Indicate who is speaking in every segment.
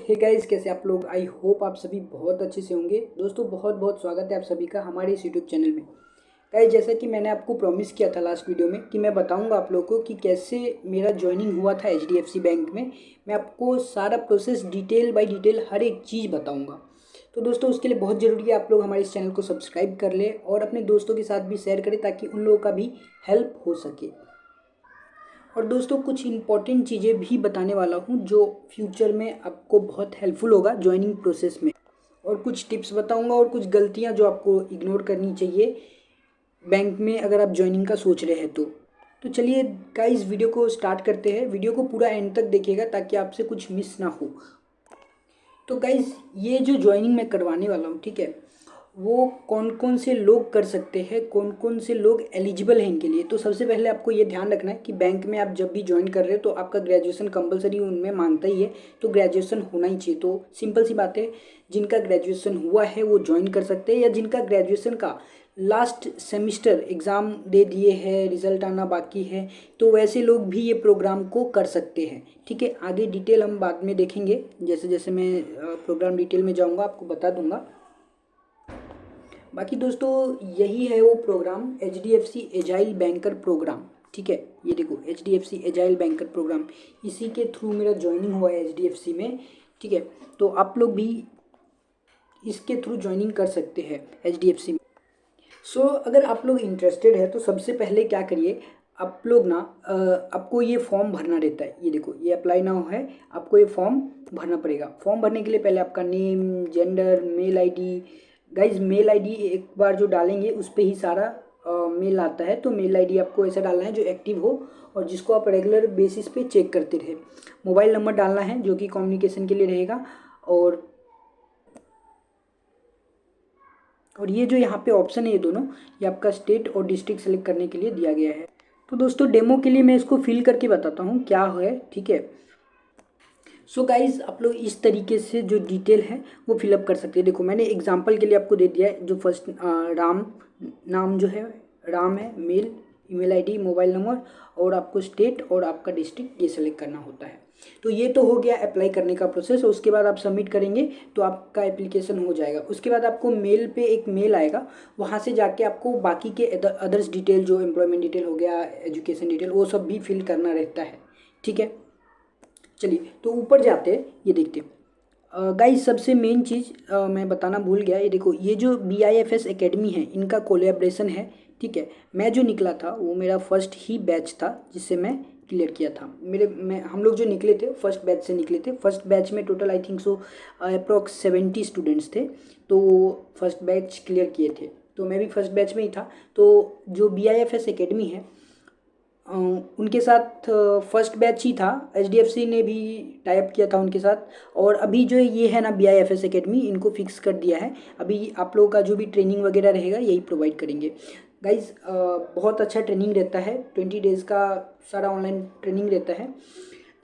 Speaker 1: Hey guys, कैसे आप लोग। आई होप आप सभी बहुत अच्छे से होंगे। दोस्तों बहुत बहुत स्वागत है आप सभी का हमारे इस यूट्यूब चैनल में। गाइस, जैसा कि मैंने आपको प्रॉमिस किया था लास्ट वीडियो में कि मैं बताऊंगा आप लोगों को कि कैसे मेरा ज्वाइनिंग हुआ था एचडीएफसी बैंक में। मैं आपको सारा प्रोसेस डिटेल बाय डिटेल हर एक चीज़ बताऊँगा। तो दोस्तों उसके लिए बहुत ज़रूरी है आप लोग हमारे इस चैनल को सब्सक्राइब कर लें और अपने दोस्तों के साथ भी शेयर करें ताकि उन लोगों का भी हेल्प हो सके। और दोस्तों कुछ इम्पॉर्टेंट चीज़ें भी बताने वाला हूँ जो फ्यूचर में आपको बहुत हेल्पफुल होगा ज्वाइनिंग प्रोसेस में। और कुछ टिप्स बताऊँगा और कुछ गलतियाँ जो आपको इग्नोर करनी चाहिए बैंक में अगर आप ज्वाइनिंग का सोच रहे हैं तो चलिए गाइस वीडियो को स्टार्ट करते हैं। वीडियो को पूरा एंड तक देखिएगा ताकि आपसे कुछ मिस ना हो। तो गाइस ये जो ज्वाइनिंग मैं करवाने वाला हूँ, ठीक है, वो कौन कौन से लोग कर सकते हैं, कौन कौन से लोग एलिजिबल हैं इनके लिए। तो सबसे पहले आपको ये ध्यान रखना है कि बैंक में आप जब भी ज्वाइन कर रहे हो तो आपका ग्रेजुएशन कंपलसरी उनमें मांगता ही है, तो ग्रेजुएशन होना ही चाहिए। तो सिंपल सी बात है, जिनका ग्रेजुएशन हुआ है वो ज्वाइन कर सकते हैं, या जिनका ग्रेजुएशन का लास्ट सेमिस्टर एग्ज़ाम दे दिए हैं, रिजल्ट आना बाकी है, तो वैसे लोग भी ये प्रोग्राम को कर सकते हैं। ठीक है, आगे डिटेल हम बाद में देखेंगे, जैसे जैसे मैं प्रोग्राम डिटेल में जाऊंगा आपको बता दूंगा। बाकी दोस्तों यही है वो program, H D F C agile banker program. ठीक है, ये देखो H D F C agile banker program, इसी के थ्रू मेरा ज्वाइनिंग हुआ है एच डी एफ सी में। ठीक है, तो आप लोग भी इसके थ्रू ज्वाइनिंग कर सकते हैं एच डी एफ सी में। सो अगर आप लोग इंटरेस्टेड है तो सबसे पहले क्या करिए, आप लोग ना आपको ये फॉर्म भरना रहता है। ये देखो ये अप्लाई नाउ है, आपको ये फॉर्म भरना पड़ेगा। फॉर्म भरने के लिए पहले आपका name, gender, mail ID. Guys mail ID एक बार जो डालेंगे उस पर ही सारा मेल आता है, तो मेल आईडी आपको ऐसा डालना है जो एक्टिव हो और जिसको आप रेगुलर बेसिस पे चेक करते रहे। मोबाइल नंबर डालना है जो कि कम्युनिकेशन के लिए रहेगा। और ये जो यहाँ पे ऑप्शन है ये दोनों, ये आपका स्टेट और डिस्ट्रिक्ट सेलेक्ट करने के लिए दिया गया है। तो दोस्तों डेमो के लिए मैं इसको फिल करके बताता हूँ क्या है। ठीक है, सो गाइज आप लोग इस तरीके से जो डिटेल है वो फिलअप कर सकते हैं। देखो मैंने एग्जांपल के लिए आपको दे दिया है। जो फर्स्ट राम नाम जो है राम है, mail, email ID, mobile number और आपको स्टेट और आपका डिस्ट्रिक्ट ये सेलेक्ट करना होता है। तो ये तो हो गया अप्लाई करने का प्रोसेस। उसके बाद आप सबमिट करेंगे तो आपका एप्लीकेशन हो जाएगा। उसके बाद आपको मेल पे एक मेल आएगा, वहाँ से जाके आपको बाकी के अदर्स डिटेल जो एम्प्लॉयमेंट डिटेल हो गया, एजुकेशन डिटेल, वो सब भी फिल करना रहता है। ठीक है, चलिए तो ऊपर जाते हैं, ये देखते हैं। गाइस सबसे मेन चीज़ मैं बताना भूल गया, ये देखो ये जो BIFS एकेडमी है इनका कोलैबोरेशन है। ठीक है, मैं जो निकला था वो मेरा फर्स्ट ही बैच था जिससे मैं क्लियर किया था। हम लोग जो निकले थे फर्स्ट बैच से निकले थे। फर्स्ट बैच में total I think so approx 70 students थे, तो फर्स्ट बैच क्लियर किए थे, तो मैं भी फर्स्ट बैच में ही था। तो जो BIFS एकेडमी है उनके साथ फर्स्ट बैच ही था, HDFC ने भी टाइप किया था उनके साथ। और अभी जो ये है ना BIFS एकेडमी, इनको फिक्स कर दिया है। अभी आप लोगों का जो भी ट्रेनिंग वगैरह रहेगा यही प्रोवाइड करेंगे। गाइज बहुत अच्छा ट्रेनिंग रहता है, 20 डेज़ का सारा ऑनलाइन ट्रेनिंग रहता है।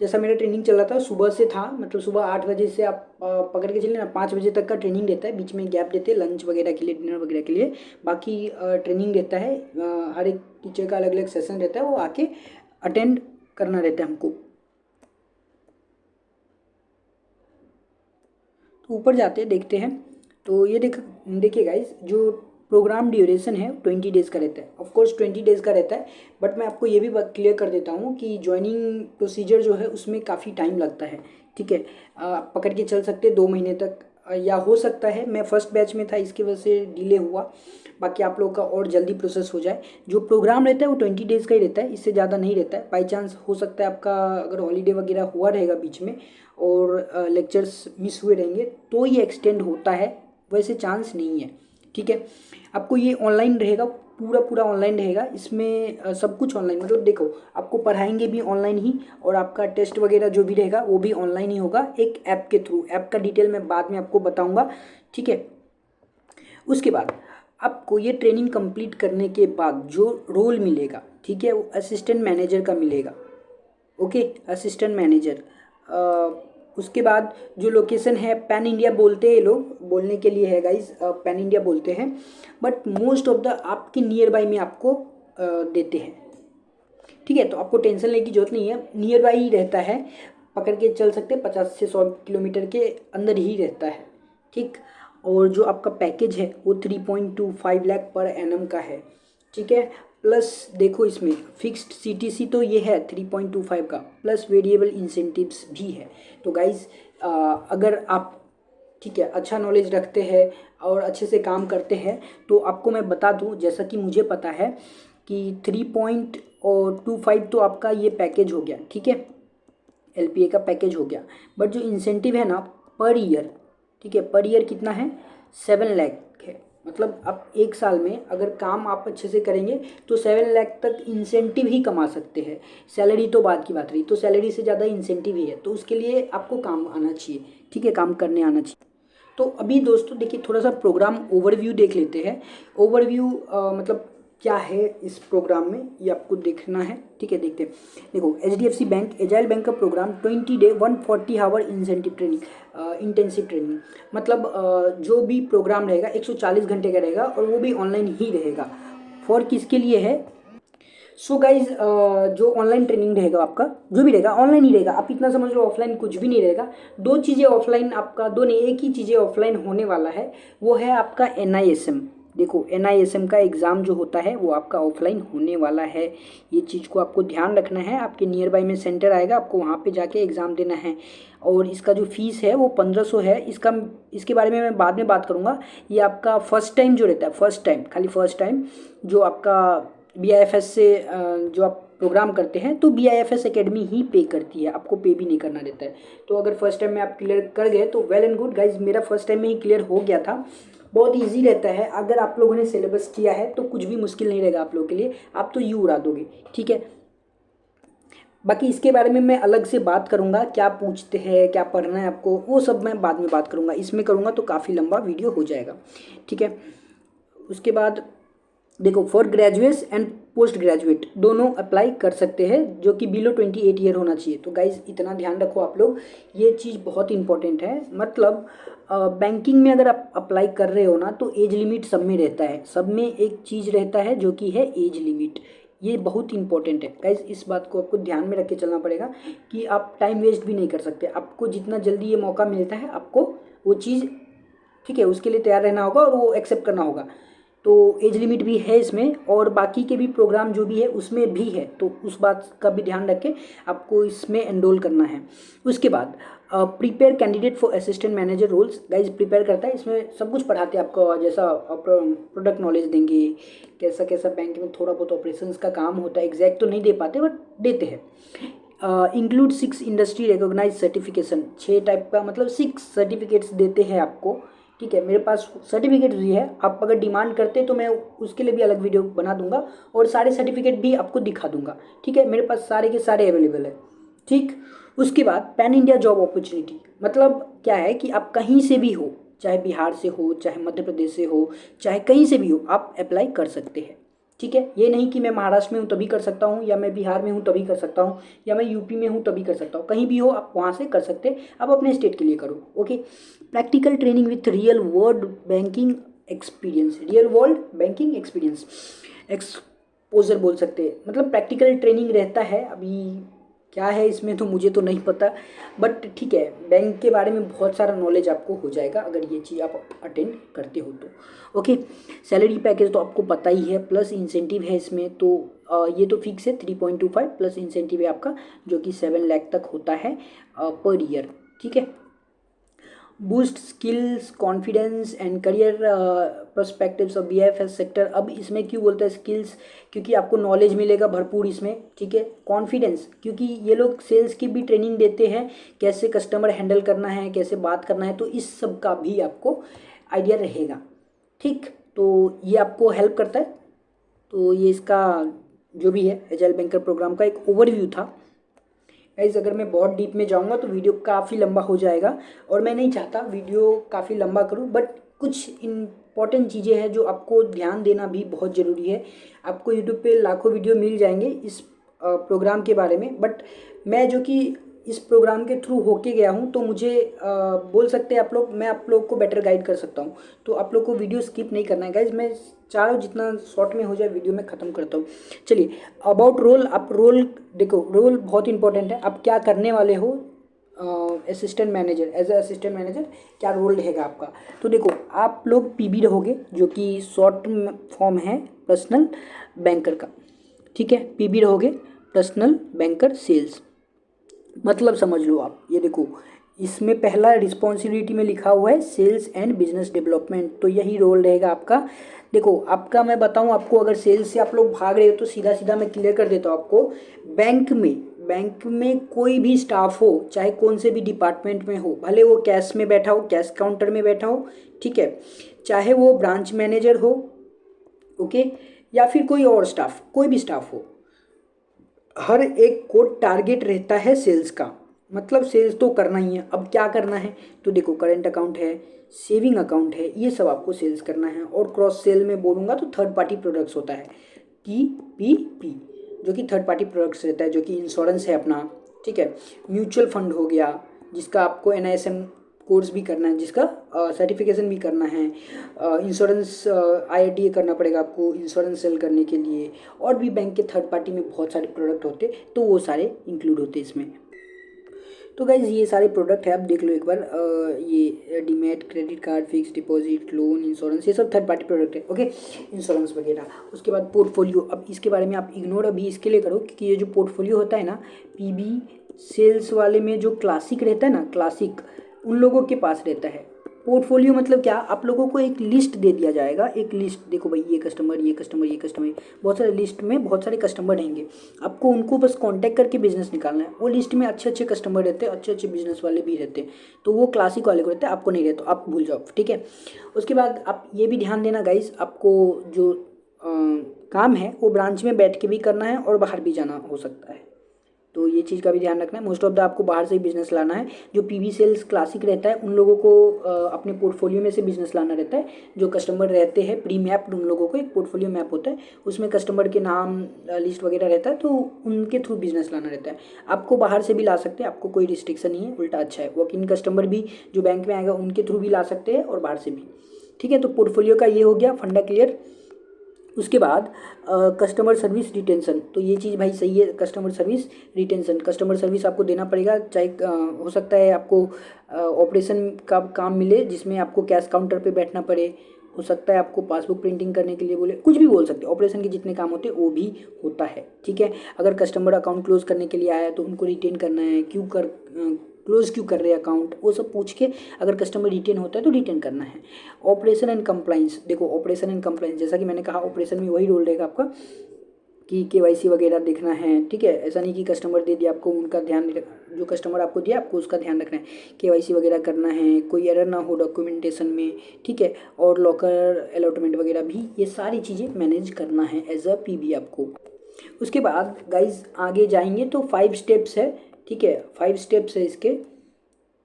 Speaker 1: जैसा मेरा ट्रेनिंग चल रहा था सुबह से था, मतलब सुबह 8 बजे से आप पकड़ के चलिए ना 5 बजे तक का ट्रेनिंग रहता है। बीच में गैप देते हैं लंच वगैरह के लिए, डिनर वगैरह के लिए। बाकी ट्रेनिंग रहता है, हर एक टीचर का अलग अलग सेशन रहता है, वो आके अटेंड करना रहता है हमको। तो ऊपर जाते हैं देखते हैं। तो ये देखिए गाइज, जो प्रोग्राम ड्यूरेशन है 20 डेज़ का रहता है। ऑफकोर्स 20 डेज़ का रहता है, बट मैं आपको ये भी क्लियर कर देता हूँ कि ज्वाइनिंग प्रोसीजर जो है उसमें काफ़ी टाइम लगता है। ठीक है, आप पकड़ के चल सकते 2 महीने तक, या हो सकता है मैं फर्स्ट बैच में था इसकी वजह से डिले हुआ, बाकी आप लोगों का और जल्दी प्रोसेस हो जाए। जो प्रोग्राम रहता है वो 20 डेज़ का ही रहता है, इससे ज़्यादा नहीं रहता है। बाई चांस हो सकता है आपका अगर हॉलीडे वगैरह हुआ रहेगा बीच में और लेक्चर्स मिस हुए रहेंगे तो ये एक्सटेंड होता है, वैसे चांस नहीं है। ठीक है, आपको ये ऑनलाइन रहेगा, पूरा पूरा ऑनलाइन रहेगा। इसमें सब कुछ ऑनलाइन, मतलब देखो आपको पढ़ाएंगे भी ऑनलाइन ही और आपका टेस्ट वगैरह जो भी रहेगा वो भी ऑनलाइन ही होगा, एक ऐप के थ्रू। ऐप का डिटेल मैं बाद में आपको बताऊंगा। ठीक है, उसके बाद आपको ये ट्रेनिंग कंप्लीट करने के बाद जो रोल मिलेगा, ठीक है, वो असिस्टेंट मैनेजर का मिलेगा। Okay, assistant manager. उसके बाद जो लोकेशन है, पैन इंडिया बोलते हैं लोग, बोलने के लिए है गाइज, पैन इंडिया बोलते हैं, बट मोस्ट ऑफ द आपके नियर बाई में आपको देते हैं। ठीक है, तो आपको टेंशन लेने की जरूरत नहीं है, नियर बाई ही रहता है। पकड़ के चल सकते हैं, 50 से 100 किलोमीटर के अंदर ही रहता है, ठीक। और जो आपका पैकेज है वो 3.25 लाख पर एनम का है, ठीक है। प्लस देखो इसमें फिक्स्ड सीटीसी तो ये है 3.25 का, प्लस वेरिएबल इंसेंटिव्स भी है। तो गाइज अगर आप, ठीक है, अच्छा नॉलेज रखते हैं और अच्छे से काम करते हैं तो आपको मैं बता दूं, जैसा कि मुझे पता है कि 3.25 तो आपका ये पैकेज हो गया, ठीक है, एलपीए का पैकेज हो गया। बट जो इंसेंटिव है ना पर ईयर, ठीक है, पर ईयर कितना है, 7 लाख है। मतलब आप एक साल में अगर काम आप अच्छे से करेंगे तो 7 लाख तक इंसेंटिव ही कमा सकते हैं। सैलरी तो बाद की बात रही, तो सैलरी से ज़्यादा इंसेंटिव ही है, तो उसके लिए आपको काम आना चाहिए, ठीक है, काम करने आना चाहिए। तो अभी दोस्तों देखिए थोड़ा सा प्रोग्राम ओवरव्यू देख लेते हैं। ओवरव्यू मतलब क्या है इस प्रोग्राम में, ये आपको देखना है, ठीक है, देखते हैं। देखो एचडीएफसी बैंक एजाइल बैंक का program 20 day 140 hour incentive training intensive training, मतलब जो भी प्रोग्राम रहेगा 140 घंटे का रहेगा और वो भी ऑनलाइन ही रहेगा। फॉर किसके लिए है, सो गाइज जो ऑनलाइन ट्रेनिंग रहेगा आपका, जो भी रहेगा ऑनलाइन ही रहेगा, आप इतना समझ लो ऑफलाइन कुछ भी नहीं रहेगा। दो चीज़ें ऑफलाइन आपका, दो नहीं एक ही चीज़ें ऑफलाइन होने वाला है, वो है आपका एनआईएसएम। देखो एनआईएसएम का एग्ज़ाम जो होता है वो आपका ऑफलाइन होने वाला है, ये चीज़ को आपको ध्यान रखना है। आपके नियर बाई में सेंटर आएगा, आपको वहाँ पे जाके एग्ज़ाम देना है। और इसका जो फीस है वो 1500 है। इसके बारे में मैं बाद में बात करूँगा। ये आपका फर्स्ट टाइम जो रहता है, फर्स्ट टाइम, खाली फर्स्ट टाइम जो आपका बीआईएफएस से जो आप प्रोग्राम करते हैं तो बीआईएफएस एकेडमी ही पे करती है, आपको पे भी नहीं करना रहता है। तो अगर फर्स्ट टाइम में आप क्लियर कर गए तो वेल एंड गुड गाइज, मेरा फर्स्ट टाइम में ही क्लियर हो गया था। बहुत इजी रहता है, अगर आप लोगों ने सिलेबस किया है तो कुछ भी मुश्किल नहीं रहेगा आप लोगों के लिए, आप तो यू उड़ा दोगे, ठीक है। बाकी इसके बारे में मैं अलग से बात करूंगा, क्या पूछते हैं, क्या पढ़ना है आपको, वो सब मैं बाद में बात करूंगा। इसमें करूंगा तो काफ़ी लंबा वीडियो हो जाएगा, ठीक है। उसके बाद देखो for graduates and post graduate दोनों अप्लाई कर सकते हैं, जो कि बिलो 28 ईयर होना चाहिए। तो गाइज इतना ध्यान रखो आप लोग, ये चीज़ बहुत इंपॉर्टेंट है। मतलब बैंकिंग में अगर आप अप्लाई कर रहे हो ना तो एज लिमिट सब में रहता है, सब में एक चीज़ रहता है जो कि है एज लिमिट। ये बहुत इंपॉर्टेंट है गाइज, इस बात को आपको ध्यान में रख के चलना पड़ेगा कि आप टाइम वेस्ट भी नहीं कर सकते। आपको जितना जल्दी ये मौका मिलता है आपको वो चीज़, ठीक है, उसके लिए तैयार रहना होगा और वो एक्सेप्ट करना होगा। तो एज लिमिट भी है इसमें, और बाकी के भी प्रोग्राम जो भी है उसमें भी है, तो उस बात का भी ध्यान रख के आपको इसमें एनरोल करना है। उसके बाद prepare candidate for assistant manager roles, guys prepare करता है, इसमें सब कुछ पढ़ाते हैं आपको, जैसा प्रोडक्ट नॉलेज देंगे, कैसा कैसा बैंक में थोड़ा बहुत ऑपरेशंस का काम होता है, एग्जैक्ट तो नहीं दे पाते बट देते हैं। Include 6 industry recognise certification, 6 type का, मतलब 6 सर्टिफिकेट्स देते हैं आपको, ठीक है। मेरे पास सर्टिफिकेट भी है, आप अगर डिमांड करते तो मैं उसके लिए भी अलग वीडियो बना दूंगा और सारे सर्टिफिकेट भी आपको दिखा दूंगा, ठीक है। मेरे पास सारे के सारे अवेलेबल है, ठीक। उसके बाद पैन इंडिया जॉब अपॉर्चुनिटी, मतलब क्या है कि आप कहीं से भी हो, चाहे बिहार से हो, चाहे मध्य प्रदेश से हो, चाहे कहीं से भी हो, आप अप्लाई कर सकते हैं, ठीक है। ये नहीं कि मैं महाराष्ट्र में हूँ तभी कर सकता हूँ, या मैं बिहार में हूँ तभी कर सकता हूँ, या मैं यूपी में हूँ तभी कर सकता हूँ, कहीं भी हो आप वहाँ से कर सकते हैं, आप अपने स्टेट के लिए करो, okay. Practical training with real world banking experience, real world banking experience, exposure बोल सकते हैं, मतलब प्रैक्टिकल ट्रेनिंग रहता है। अभी क्या है इसमें तो मुझे तो नहीं पता, बट ठीक है, बैंक के बारे में बहुत सारा नॉलेज आपको हो जाएगा अगर ये चीज़ आप अटेंड करते हो तो, ओके। सैलरी पैकेज तो आपको पता ही है, प्लस इंसेंटिव है इसमें, तो ये तो फिक्स है 3.25 प्लस इंसेंटिव है आपका जो कि 7 लाख तक होता है पर ईयर, ठीक है। Boost skills confidence and career perspectives of BIFS sector. अब इसमें क्यों बोलते हैं स्किल्स, क्योंकि आपको नॉलेज मिलेगा भरपूर इसमें, ठीक है। कॉन्फिडेंस, क्योंकि ये लोग सेल्स की भी ट्रेनिंग देते हैं, कैसे कस्टमर हैंडल करना है, कैसे बात करना है, तो इस सब का भी आपको आइडिया रहेगा, ठीक। तो ये आपको हेल्प करता है। तो ये इसका जो भी है एजाइल बैंकर प्रोग्राम का एक ओवरव्यू था गाइस। अगर मैं बहुत डीप में जाऊंगा तो वीडियो काफ़ी लंबा हो जाएगा, और मैं नहीं चाहता वीडियो काफ़ी लंबा करूं, बट कुछ इंपॉर्टेंट चीज़ें हैं जो आपको ध्यान देना भी बहुत ज़रूरी है। आपको यूट्यूब पे लाखों वीडियो मिल जाएंगे इस प्रोग्राम के बारे में, बट मैं जो कि इस प्रोग्राम के थ्रू होके गया हूँ तो मुझे बोल सकते हैं आप लोग, मैं आप लोग को बेटर गाइड कर सकता हूँ। तो आप लोग को वीडियो स्किप नहीं करना है गाइज, मैं चाह रहा हूँ जितना शॉर्ट में हो जाए वीडियो में ख़त्म करता हूँ। चलिए अबाउट रोल, आप रोल देखो, रोल बहुत इंपॉर्टेंट है, आप क्या करने वाले हो assistant manager, as a assistant manager क्या रोल रहेगा आपका। तो देखो आप लोग पीबी रहोगे, जो कि शॉर्ट फॉर्म है पर्सनल बैंकर का, ठीक है। पीबी रहोगे, पर्सनल बैंकर सेल्स, मतलब समझ लो आप। ये देखो इसमें पहला रिस्पॉन्सिबिलिटी में लिखा हुआ है सेल्स एंड बिजनेस डेवलपमेंट, तो यही रोल रहेगा आपका। देखो आपका मैं बताऊं आपको, अगर सेल्स से आप लोग भाग रहे हो तो सीधा सीधा मैं क्लियर कर देता हूँ आपको। बैंक में कोई भी स्टाफ हो, चाहे कौन से भी डिपार्टमेंट में हो, भले वो कैश में बैठा हो, कैश काउंटर में बैठा हो, ठीक है, चाहे वो ब्रांच मैनेजर हो, ओके, या फिर कोई और स्टाफ, कोई भी स्टाफ हो, हर एक को टारगेट रहता है सेल्स का। मतलब सेल्स तो करना ही है। अब क्या करना है, तो देखो करेंट अकाउंट है, सेविंग अकाउंट है, ये सब आपको सेल्स करना है। और क्रॉस सेल में बोलूँगा तो थर्ड पार्टी प्रोडक्ट्स होता है, TPP, जो कि थर्ड पार्टी प्रोडक्ट्स रहता है, जो कि इंश्योरेंस है अपना, ठीक है। म्यूचुअल फंड हो गया, जिसका आपको NISM कोर्स भी करना है, जिसका सर्टिफिकेशन भी करना है। इंश्योरेंस IITA करना पड़ेगा आपको इंश्योरेंस सेल करने के लिए। और भी बैंक के थर्ड पार्टी में बहुत सारे प्रोडक्ट होते, तो वो सारे इंक्लूड होते इसमें। तो गाइज ये सारे प्रोडक्ट है, आप देख लो एक बार। ये demat, credit card, fix deposit, loan, insurance, ये सब थर्ड पार्टी प्रोडक्ट है, ओके। इंश्योरेंस वगैरह। उसके बाद पोर्टफोलियो, अब इसके बारे में आप इग्नोर अभी इसके लिए करो, क्योंकि ये जो पोर्टफोलियो होता है ना, पीबी सेल्स वाले में जो क्लासिक रहता है ना, क्लासिक उन लोगों के पास रहता है। पोर्टफोलियो मतलब क्या, आप लोगों को एक लिस्ट दे दिया जाएगा, एक लिस्ट, देखो भाई ये कस्टमर, ये कस्टमर, ये कस्टमर, बहुत सारे लिस्ट में बहुत सारे कस्टमर रहेंगे। आपको उनको बस कांटेक्ट करके बिजनेस निकालना है। वो लिस्ट में अच्छे अच्छे कस्टमर रहते हैं, अच्छे अच्छे बिजनेस वाले भी रहते हैं, तो वो क्लासिक वाले को रहते हैं, आपको नहीं रहते, तो आप भूल जाओ, ठीक है। उसके बाद आप ये भी ध्यान देना गाइस, आपको जो काम है वो ब्रांच में बैठ के भी करना है और बाहर भी जाना हो सकता है, तो ये चीज़ का भी ध्यान रखना है। मोस्ट ऑफ द आपको बाहर से ही बिजनेस लाना है। जो पीबी सेल्स क्लासिक रहता है उन लोगों को अपने पोर्टफोलियो में से बिजनेस लाना रहता है। जो कस्टमर रहते हैं प्री मैप्ड, उन लोगों को एक पोर्टफोलियो मैप होता है, उसमें कस्टमर के नाम लिस्ट वगैरह रहता है, तो उनके थ्रू बिजनेस लाना रहता है। आपको बाहर से भी ला सकते हैं, आपको कोई रिस्ट्रिक्शन नहीं है, उल्टा अच्छा है। वॉक इन कस्टमर भी जो बैंक में आएगा उनके थ्रू भी ला सकते हैं और बाहर से भी, ठीक है। तो पोर्टफोलियो का ये हो गया फंडा क्लियर। उसके बाद कस्टमर सर्विस रिटेंशन, तो ये चीज़ भाई सही है। Customer service retention, customer service आपको देना पड़ेगा, चाहे हो सकता है आपको ऑपरेशन का काम मिले जिसमें आपको कैश काउंटर पे बैठना पड़े, हो सकता है आपको पासबुक प्रिंटिंग करने के लिए बोले, कुछ भी बोल सकते हैं। ऑपरेशन के जितने काम होते हैं वो भी होता है, ठीक है। अगर कस्टमर अकाउंट क्लोज करने के लिए आया तो उनको रिटेन करना है, क्लोज क्यों कर रहे हैं अकाउंट, वो सब पूछ के अगर कस्टमर रिटेन होता है तो रिटेन करना है। ऑपरेशन एंड कंप्लाइंस, देखो ऑपरेशन एंड कंप्लाइंस जैसा कि मैंने कहा, ऑपरेशन में वही रोल रहेगा आपका कि KYC वगैरह देखना है, ठीक है। ऐसा नहीं कि कस्टमर दे दिया आपको, उनका ध्यान, जो कस्टमर आपको दिया आपको उसका ध्यान रखना है, KYC वगैरह करना है, कोई एरर ना हो डॉक्यूमेंटेशन में, ठीक है। और लॉकर अलॉटमेंट वगैरह भी, ये सारी चीज़ें मैनेज करना है एज अ पीबी आपको। उसके बाद गाइज आगे जाएंगे तो 5 स्टेप्स है, ठीक है, 5 स्टेप्स है इसके,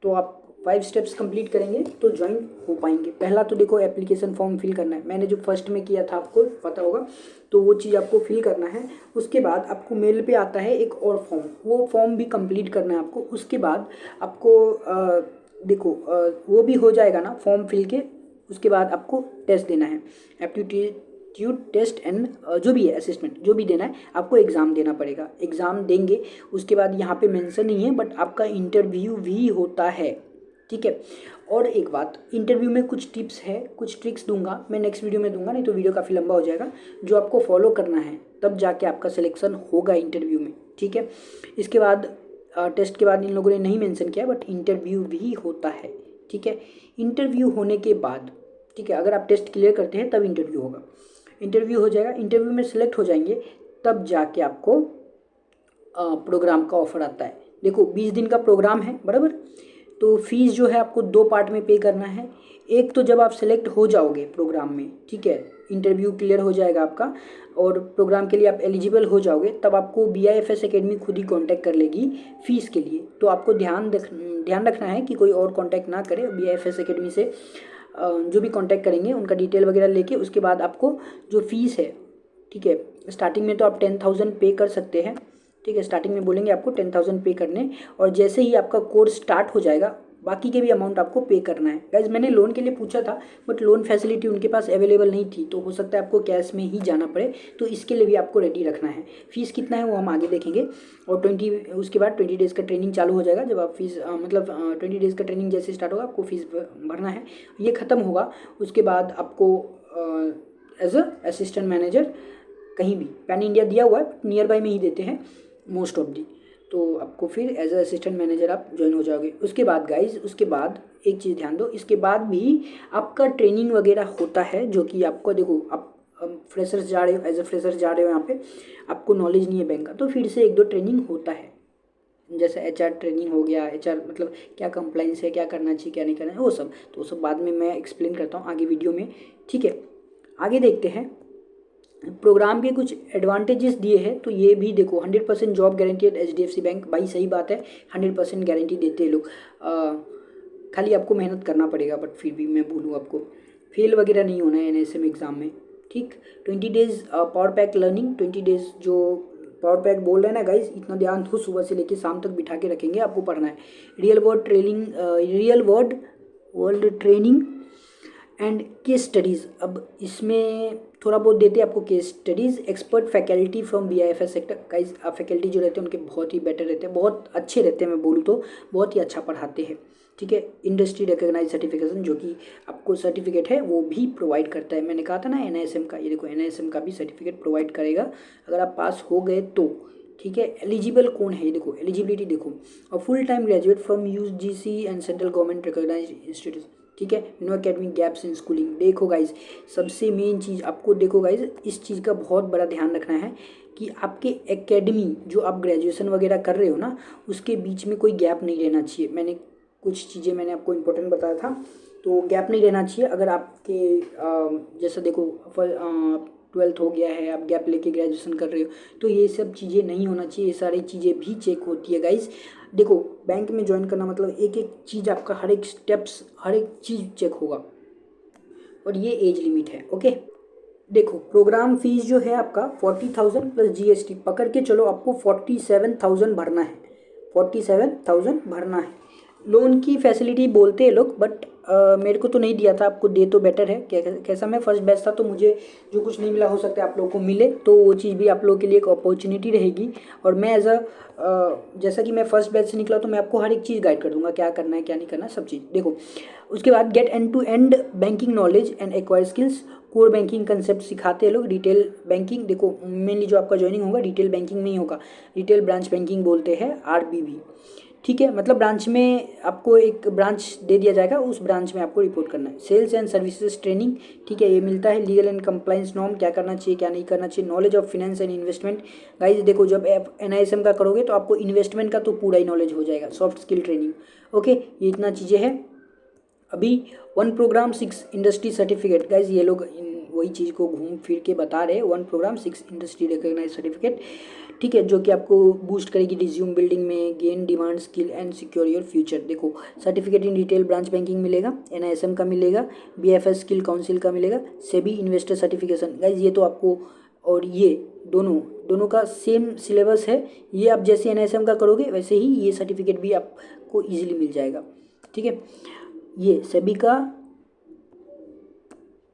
Speaker 1: तो आप 5 स्टेप्स कंप्लीट करेंगे तो ज्वाइन हो पाएंगे। पहला तो देखो एप्लीकेशन फॉर्म फिल करना है, मैंने जो फर्स्ट में किया था आपको पता होगा, तो वो चीज़ आपको फिल करना है। उसके बाद आपको मेल पे आता है एक और फॉर्म, वो फॉर्म भी कंप्लीट करना है आपको। उसके बाद आपको देखो वो भी हो जाएगा ना फॉर्म फिल के, उसके बाद आपको टेस्ट देना है, एप्टीट्यूड टेस्ट एंड जो भी है असेसमेंट, जो भी देना है आपको, एग्ज़ाम देना पड़ेगा, एग्ज़ाम देंगे। उसके बाद यहाँ पे मेंशन नहीं है बट आपका इंटरव्यू भी होता है, ठीक है। और एक बात, इंटरव्यू में कुछ टिप्स है, कुछ ट्रिक्स दूंगा मैं, नेक्स्ट वीडियो में दूंगा, नहीं तो वीडियो काफ़ी लंबा हो जाएगा, जो आपको फॉलो करना है, तब जाके आपका सिलेक्शन होगा इंटरव्यू में, ठीक है। इसके बाद टेस्ट के बाद इन लोगों ने नहीं मेंशन किया बट इंटरव्यू भी होता है, ठीक है। इंटरव्यू होने के बाद, ठीक है, अगर आप टेस्ट क्लियर करते हैं तब इंटरव्यू होगा, इंटरव्यू हो जाएगा, इंटरव्यू में सिलेक्ट हो जाएंगे, तब जाके आपको प्रोग्राम का ऑफर आता है। देखो 20 दिन का प्रोग्राम है बराबर, तो फीस जो है आपको 2 पार्ट में पे करना है। एक तो जब आप सेलेक्ट हो जाओगे प्रोग्राम में, ठीक है, इंटरव्यू क्लियर हो जाएगा आपका और प्रोग्राम के लिए आप एलिजिबल हो जाओगे, तब आपको BIFS एकेडमी खुद ही कांटेक्ट कर लेगी फ़ीस के लिए। तो आपको ध्यान रखना है कि कोई और कांटेक्ट ना करे। BIFS एकेडमी से जो भी कांटेक्ट करेंगे उनका डिटेल वगैरह लेके, उसके बाद आपको जो फीस है, ठीक है, स्टार्टिंग में तो आप 10,000 पे कर सकते हैं, ठीक है। स्टार्टिंग में बोलेंगे आपको 10,000 पे करने, और जैसे ही आपका कोर्स स्टार्ट हो जाएगा बाकी के भी अमाउंट आपको पे करना है। गाइज मैंने लोन के लिए पूछा था बट लोन फैसिलिटी उनके पास अवेलेबल नहीं थी, तो हो सकता है आपको कैश में ही जाना पड़े, तो इसके लिए भी आपको रेडी रखना है। फीस कितना है वो हम आगे देखेंगे। और उसके बाद 20 डेज़ का ट्रेनिंग चालू हो जाएगा। जब आप फीस 20 डेज़ का ट्रेनिंग जैसे स्टार्ट होगा आपको फीस भरना है। ये ख़त्म होगा उसके बाद आपको एज अ असिस्टेंट मैनेजर कहीं भी पैन इंडिया दिया हुआ है, नियर बाय में ही देते हैं मोस्ट ऑफ दी, तो आपको फिर एज अ असिस्टेंट मैनेजर आप ज्वाइन हो जाओगे। उसके बाद गाइज, उसके बाद एक चीज़ ध्यान दो, इसके बाद भी आपका ट्रेनिंग वगैरह होता है, जो कि आपको देखो आप फ्रेशर्स जा रहे हो, एज अ फ्रेशर्स जा रहे हो, यहाँ पे आपको नॉलेज नहीं है बैंक का, तो फिर से 1-2 ट्रेनिंग होता है, जैसे HR ट्रेनिंग हो गया। HR मतलब क्या कंप्लाइंस है, क्या करना चाहिए क्या नहीं करना है, वो सब तो सब बाद में मैं एक्सप्लेन करता हूँ आगे वीडियो में, ठीक है। आगे देखते हैं प्रोग्राम के कुछ एडवांटेजेस दिए हैं, तो ये भी देखो 100% job guarantee at HDFC bank. भाई सही बात है, 100% गारंटी देते हैं लोग, खाली आपको मेहनत करना पड़ेगा, बट फिर भी मैं बोलूँ आपको फेल वगैरह नहीं होना है NSM एग्ज़ाम में, ठीक। 20 days power pack learning, 20 days जो पावर पैक बोल रहे हैं ना गाइज, इतना ध्यान तो सुबह से लेकर शाम तक बिठा के रखेंगे, आपको पढ़ना है। Real world training and case studies, अब इसमें थोड़ा बहुत देते हैं आपको case studies. Expert faculty from BIFS sector, guys faculty जो रहते हैं उनके बहुत ही बेटर रहते हैं, बहुत अच्छे रहते हैं, मैं बोलूँ तो बहुत ही अच्छा पढ़ाते हैं, ठीक है। इंडस्ट्री रिकॉग्नाइज सर्टिफिकेशन, जो कि आपको सर्टिफिकेट है वो भी प्रोवाइड करता है। मैंने कहा था ना NISM का, ये देखो NISM का भी सर्टिफिकेट प्रोवाइड करेगा अगर आप पास हो गए तो, ठीक है। एलिजिबल कौन है, ये देखो एलिजिबिलिटी देखो, और full time graduate from UGC and central government recognise institute, ठीक है। No academic gaps in schooling. देखो गाइज सबसे मेन चीज़ आपको, देखो गाइज इस चीज़ का बहुत बड़ा ध्यान रखना है कि आपके एकेडमी जो आप ग्रेजुएशन वगैरह कर रहे हो ना, उसके बीच में कोई गैप नहीं रहना चाहिए। मैंने कुछ चीज़ें मैंने आपको इम्पोर्टेंट बताया था, तो गैप नहीं रहना चाहिए। अगर आपके जैसा देखो 12th हो गया है, आप गैप लेके ग्रेजुएशन कर रहे हो, तो ये सब चीज़ें नहीं होना चाहिए, ये सारी चीज़ें भी चेक होती है गाइज। देखो बैंक में ज्वाइन करना मतलब एक एक चीज़ आपका, हर एक स्टेप्स, हर एक चीज़ चेक होगा, और ये एज लिमिट है, ओके। देखो प्रोग्राम फीस जो है आपका 40,000 प्लस GST पकड़ के चलो, आपको 47,000 भरना है, 47,000 भरना है। लोन की फैसिलिटी बोलते हैं लोग, बट मेरे को तो नहीं दिया था, आपको दे तो बेटर है। कैसा मैं फर्स्ट बैच था, तो मुझे जो कुछ नहीं मिला हो सकता है आप लोगों को मिले, तो वो चीज़ भी आप लोगों के लिए एक अपॉर्चुनिटी रहेगी। और मैं जैसा कि मैं फर्स्ट बैच से निकला, तो मैं आपको हर एक चीज़ गाइड कर दूंगा, क्या करना है क्या नहीं करना, सब चीज़ देखो। उसके बाद get end to end banking knowledge and acquire skills, core banking concept सिखाते हैं लोग। रिटेल बैंकिंग, देखो मेनली जो आपका ज्वाइनिंग होगा रिटेल बैंकिंग में ही होगा, रिटेल ब्रांच बैंकिंग बोलते हैं RBB, ठीक है। मतलब ब्रांच में आपको एक ब्रांच दे दिया जाएगा, उस ब्रांच में आपको रिपोर्ट करना है। सेल्स एंड सर्विसेज ट्रेनिंग, ठीक है, ये मिलता है। लीगल एंड कंप्लाइंस नॉर्म, क्या करना चाहिए क्या नहीं करना चाहिए। Knowledge of finance and investment, guys देखो जब आप NISM का करोगे तो आपको इन्वेस्टमेंट का तो पूरा ही नॉलेज हो जाएगा। सॉफ्ट स्किल ट्रेनिंग, ओके, ये इतना चीज़ें हैं। अभी 1 प्रोग्राम 6 इंडस्ट्री सर्टिफिकेट, गाइज ये लोग वही चीज़ को घूम फिर के बता रहे हैं। 1 प्रोग्राम 6 इंडस्ट्री रिकॉग्नाइज सर्टिफिकेट, ठीक है, जो कि आपको बूस्ट करेगी रिज्यूम बिल्डिंग में, gain demand skill and secure your future. देखो certificate in retail branch banking मिलेगा, NISM का मिलेगा, BFS स्किल काउंसिल का मिलेगा, सेबी इन्वेस्टर सर्टिफिकेशन। गाइज ये तो आपको, और ये दोनों का सेम सिलेबस है। ये आप जैसे NISM का करोगे वैसे ही ये सर्टिफिकेट भी आपको ईजिली मिल जाएगा, ठीक है। ये सेबी का,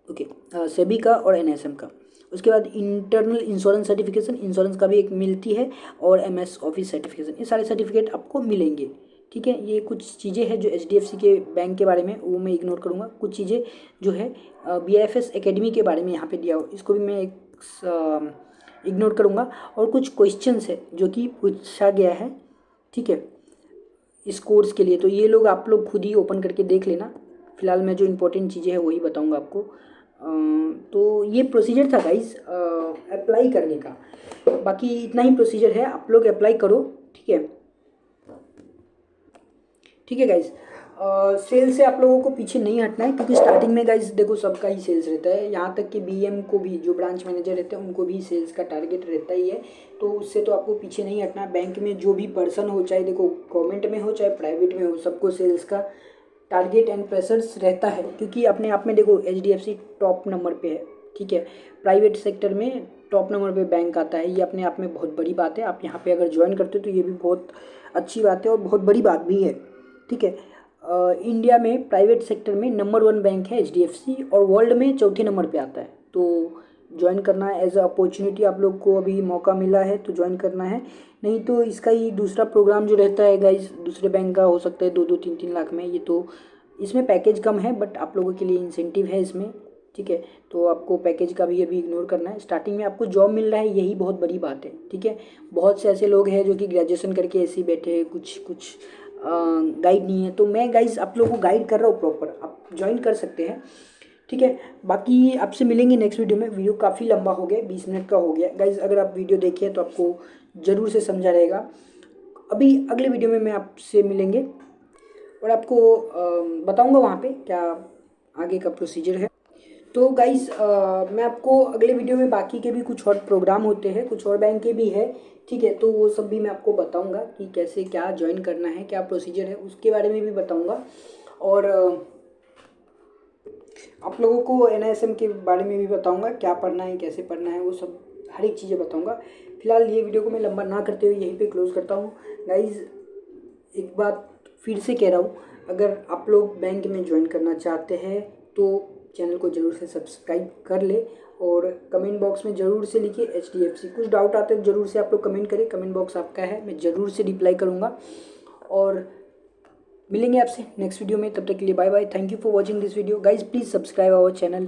Speaker 1: ओके, सेबी का और NISM का। उसके बाद इंटरनल इंश्योरेंस सर्टिफिकेशन, इंश्योरेंस का भी एक मिलती है, और MS ऑफिस सर्टिफिकेशन, ये सारे सर्टिफिकेट आपको मिलेंगे, ठीक है। ये कुछ चीज़ें हैं जो HDFC के बैंक के बारे में, वो मैं इग्नोर करूँगा। कुछ चीज़ें जो है BIFS एकेडमी के बारे में यहाँ पे दिया हो, इसको भी मैं इग्नोर करूँगा। और कुछ क्वेश्चंस है जो कि पूछा गया है, ठीक है, इस कोर्स के लिए, तो ये लोग आप लोग खुद ही ओपन करके देख लेना। फिलहाल मैं जो इंपॉर्टेंट चीज़ें हैं वही बताऊंगा आपको। तो ये प्रोसीजर था गाइस अप्लाई करने का, बाकी इतना ही प्रोसीजर है, आप लोग अप्लाई करो, ठीक है, ठीक है गाइस। सेल्स से आप लोगों को पीछे नहीं हटना है, क्योंकि स्टार्टिंग में गाइस देखो सबका ही सेल्स रहता है, यहाँ तक कि BM को भी, जो ब्रांच मैनेजर रहते हैं उनको भी सेल्स का टारगेट रहता ही है, तो उससे तो आपको पीछे नहीं हटना। बैंक में जो भी पर्सन हो, चाहे देखो गवर्नमेंट में हो चाहे प्राइवेट में हो, सबको सेल्स का टारगेट एंड प्रेशर्स रहता है, क्योंकि अपने आप में देखो HDFC टॉप नंबर पे है, ठीक है, प्राइवेट सेक्टर में टॉप नंबर पे बैंक आता है, ये अपने आप में बहुत बड़ी बात है। आप यहाँ पे अगर ज्वाइन करते हो तो ये भी बहुत अच्छी बात है और बहुत बड़ी बात भी है, ठीक है। इंडिया में प्राइवेट सेक्टर में नंबर 1 बैंक है HDFC, और वर्ल्ड में चौथे नंबर पे आता है। तो ज्वाइन करना है एज अ अपॉर्चुनिटी, आप लोग को अभी मौका मिला है तो ज्वाइन करना है। नहीं तो इसका ही दूसरा प्रोग्राम जो रहता है गाइज, दूसरे बैंक का हो सकता है 2-2 3-3 लाख में। ये तो इसमें पैकेज कम है, बट आप लोगों के लिए इंसेंटिव है इसमें, ठीक है। तो आपको पैकेज का भी अभी इग्नोर करना है। स्टार्टिंग में आपको जॉब मिल रहा है, यही बहुत बड़ी बात है, ठीक है। बहुत से ऐसे लोग हैं जो कि ग्रेजुएशन करके ऐसे ही बैठे हैं, कुछ गाइड नहीं है। तो मैं गाइज आप लोगों को गाइड कर रहा हूँ प्रॉपर, आप ज्वाइन कर सकते हैं, ठीक है। बाकी आपसे मिलेंगे नेक्स्ट वीडियो में। वीडियो काफ़ी लंबा हो गया, 20 मिनट का हो गया गाइज। अगर आप वीडियो देखिए तो आपको ज़रूर से समझा रहेगा। अभी अगले वीडियो में मैं आपसे मिलेंगे और आपको बताऊंगा वहाँ पे क्या आगे का प्रोसीजर है। तो गाइज मैं आपको अगले वीडियो में बाकी के भी कुछ और प्रोग्राम होते हैं, कुछ और बैंक के भी है, ठीक है। तो वो सब भी मैं आपको बताऊंगा कि कैसे क्या ज्वाइन करना है, क्या प्रोसीजर है, उसके बारे में भी बताऊंगा। और आप लोगों को NISM के बारे में भी बताऊंगा, क्या पढ़ना है, कैसे पढ़ना है, वो सब हर एक चीज़ें बताऊंगा। फिलहाल ये वीडियो को मैं लंबा ना करते हुए यहीं पे क्लोज़ करता हूँ गाइज़। एक बात फिर से कह रहा हूँ, अगर आप लोग बैंक में ज्वाइन करना चाहते हैं तो चैनल को ज़रूर से सब्सक्राइब कर ले, और कमेंट बॉक्स में ज़रूर से लिखिए HDFC। कुछ डाउट आते हैं ज़रूर से आप लोग कमेंट करें, कमेंट बॉक्स आपका है, मैं ज़रूर से रिप्लाई करूँगा। और मिलेंगे आपसे नेक्स्ट वीडियो में, तब तक के लिए bye bye. Thank you for watching this video guys. Please subscribe our channel.